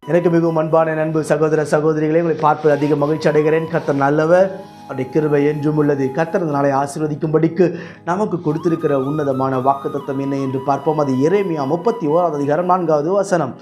எனக்கு மிகவும் அன்பான நண்பு சகோதர சகோதரிகளை உங்களை பார்ப்பது அதிக மகிழ்ச்சி அடைகிறேன். கர்த்தர் நல்லவர், அப்படி கிருபை என்றும் உள்ளது. கர்த்தர் இந்த நாளை ஆசீர்வதிக்கும்படிக்கு நமக்கு கொடுத்திருக்கிற உன்னதமான வாக்குத்தத்தம் என்ன என்று பார்ப்போம். அது எரேமியா 31:4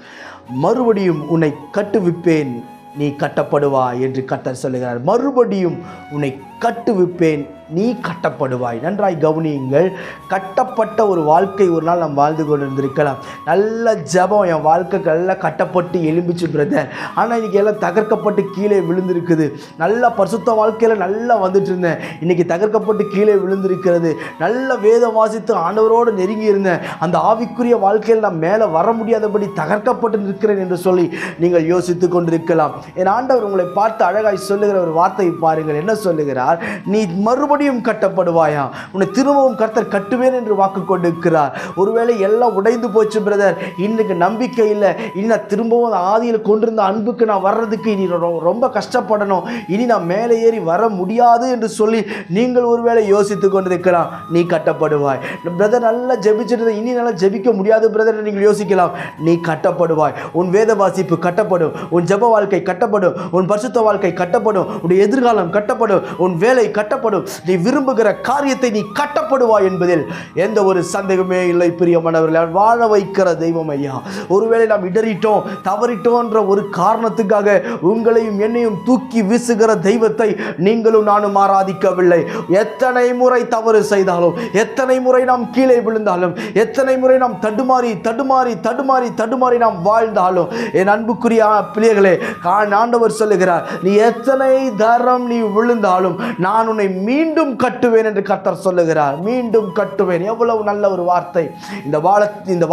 மறுபடியும் உன்னை கட்டுவிப்பேன், நீ கட்டப்படுவாய் என்று கர்த்தர் சொல்லுகிறார். மறுபடியும் உன்னை கட்டுவிப்பேன், நீ கட்டப்படுவாய். நன்றாய் கவனியுங்கள். கட்டப்பட்ட ஒரு வாழ்க்கை ஒரு நாள் நாம் வாழ்ந்து கொண்டிருந்திருக்கலாம். நல்ல ஜபம், என் வாழ்க்கை எல்லாம் கட்டப்பட்டு எலும்பிச்சு பிரதர், ஆனால் இன்றைக்கி எல்லாம் தகர்க்கப்பட்டு கீழே விழுந்திருக்குது. நல்ல பரிசுத்த வாழ்க்கையில் நல்லா வந்துட்டு இருந்தேன், இன்றைக்கி தகர்க்கப்பட்டு கீழே விழுந்திருக்கிறது. நல்ல வேதம் வாசித்து ஆண்டவரோடு நெருங்கி இருந்தேன், அந்த ஆவிக்குரிய வாழ்க்கையில் நான் மேலே வர முடியாதபடி தகர்க்கப்பட்டு நிற்கிறேன் என்று சொல்லி நீங்கள் யோசித்து கொண்டிருக்கலாம். என் ஆண்டவர் உங்களை பார்த்து அழகாய் சொல்லுகிற ஒரு வார்த்தையை பாருங்கள். என்ன சொல்லுகிறார்? நீ மறுபடியும் கட்டப்படுவாயா, உன்னை திரும்பவும் கர்த்தர் கட்டுவேன் என்று வாக்கு கொண்டிருக்கிறார். ஒருவேளை எல்லாம் உடைந்து போச்சு பிரதர், இன்னைக்கு நம்பிக்கை இல்லை, இன்னும் திரும்பவும் ஆதியில் கொண்டிருந்த அன்புக்கு நான் வர்றதுக்கு இனி ரொம்ப கஷ்டப்படணும், இனி நான் மேலே ஏறி வர முடியாது என்று சொல்லி நீங்கள் ஒருவேளை யோசித்து கொண்டிருக்கலாம். நீ கட்டப்படுவாய் பிரதர், நல்லா ஜெபிச்சிட்டு இனி நல்லா ஜெபிக்க முடியாது பிரதர் நீங்கள் யோசிக்கலாம். நீ கட்டப்படுவாய். உன் வேத வாசிப்பு கட்டப்படும், உன் ஜெப வாழ்க்கை கட்டப்படும், உன் பரிசுத்த வாழ்க்கை கட்டப்படும், உன் எதிர்காலம் கட்டப்படும், உன் வேலை கட்டப்படும், நீ விரும்புகிற காரியத்தை நீ கட்டப்படுவாய் என்பதில் எந்த ஒரு சந்தேகமே இல்லை. பிரியமானவர்களே, வாழ வைக்கிற தெய்வம் ஐயா. ஒருவேளை நாம் இடறிட்டோம், தவறிட்டோன்ற ஒரு காரணத்துக்காக உங்களையும் என்னையும் தூக்கி வீசுகிற தெய்வத்தை நீங்களும் நானும் ஆராதிக்கவில்லை. எத்தனை முறை தவறு செய்தாலும், எத்தனை முறை நாம் கீழே விழுந்தாலும், எத்தனை முறை நாம் தடுமாறி தடுமாறி தடுமாறி தடுமாறி நாம் வாழ்ந்தாலும், என் அன்புக்குரிய பிள்ளைகளே, ஆண்டவர் சொல்லுகிறார், நீ எத்தனை தரம் நீ விழுந்தாலும் நான் உன்னை மீண்டும் கட்டுவேன் என்று கர்த்தர் சொல்லுகிறார். மீண்டும் கட்டுவேன். எவ்வளவு நல்ல ஒரு வார்த்தை. இந்த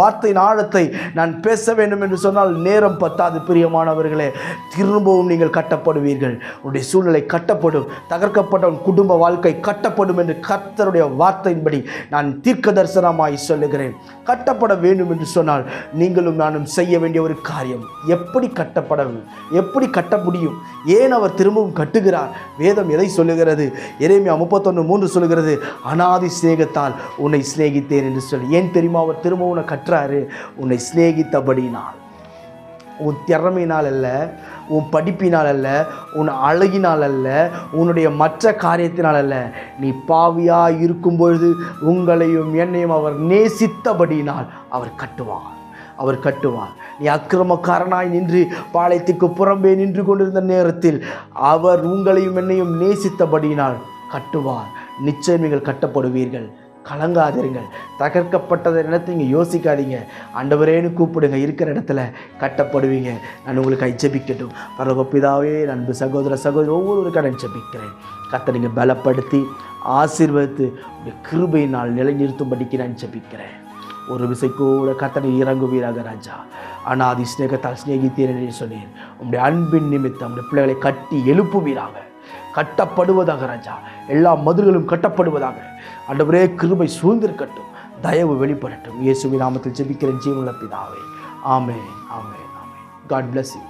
வார்த்தையின் ஆழத்தை நான் பேச வேண்டும் என்று சொன்னால் நேரம் பத்தாது. பிரியமானவர்களே, திரும்பவும் நீங்கள் கட்டப்படுவீர்கள். உன்னுடைய சூழ்நிலை கட்டப்படும், தகர்க்கப்பட்ட உன் குடும்ப வாழ்க்கை கட்டப்படும் என்று கர்த்தருடைய வார்த்தையின்படி நான் தீர்க்க தரிசனமாய் சொல்லுகிறேன். கட்டப்பட வேண்டும் என்று சொன்னால் நீங்களும் நானும் செய்ய வேண்டிய ஒரு காரியம், எப்படி எப்படி கட்ட முடியும், ஏன் அவர் திரும்பவும் கட்டுகிறார்? வேதம் எதை சொல்லுகிறது? எரேமியா 31:3 சொல்லுகிறது, அநாதி சிநேகத்தால் உன்னை சிநேகித்தேன் என்று சொல்லி. ஏன் தெரியுமா அவர் திரும்ப உன்னை கட்டுறாரு? உன்னை சிநேகித்தபடினால். உன் திறமையினால் அல்ல, உன் படிப்பினால் அல்ல, உன் அழகினால் அல்ல, உன்னுடைய மற்ற காரியத்தினால் அல்ல. நீ பாவியாக இருக்கும் பொழுது உங்களையும் என்னையும் அவர் நேசித்தபடினால் அவர் கட்டுவார். நீ அக்கிரமக்காரனாய் நின்று பாளையத்துக்கு புறம்பே நின்று கொண்டிருந்த நேரத்தில் அவர் உங்களையும் என்னையும் நேசித்தபடியினால் கட்டுவார். நிச்சயம் நீங்கள் கட்டப்படுவீர்கள். கலங்காதிருங்கள். தகர்க்கப்பட்டதை நினைத்து நீங்கள் யோசிக்காதீங்க. ஆண்டவரேன்னு கூப்பிடுங்க. இருக்கிற இடத்துல கட்டப்படுவீங்க. நான் உங்களுக்கு ஜெபிக்கட்டும். பரலோக பிதாவே, அன்பு சகோதர சகோதரி ஒவ்வொருவருக்காக நான் ஜெபிக்கிறேன். கர்த்தர் நீங்கள் பலப்படுத்தி ஆசீர்வதித்து கிருபையினால் நிலைநிறுத்தும்படிக்கு நான் ஜெபிக்கிறேன். ஒரு விசை கூட கர்த்தரை இறங்குவீராக ராஜா. அநாதி சிநேகத்தால் சிநேகித்தீர் என்று சொன்னேன். உங்களுடைய அன்பின் நிமித்தம் உங்களுடைய பிள்ளைகளை கட்டி எழுப்புவீராக. கட்டப்படுவதாக ராஜா. எல்லா மதில்களும் கட்டப்படுவதாக. ஆண்டவரே, கிருபை சூழ்ந்திருக்கட்டும், தயவு வெளிப்படட்டும். இயேசுவின் நாமத்தில் ஜெபிக்கிறேன் ஜீவனுள்ள பிதாவே. ஆமென், ஆமென், ஆமென். God bless you.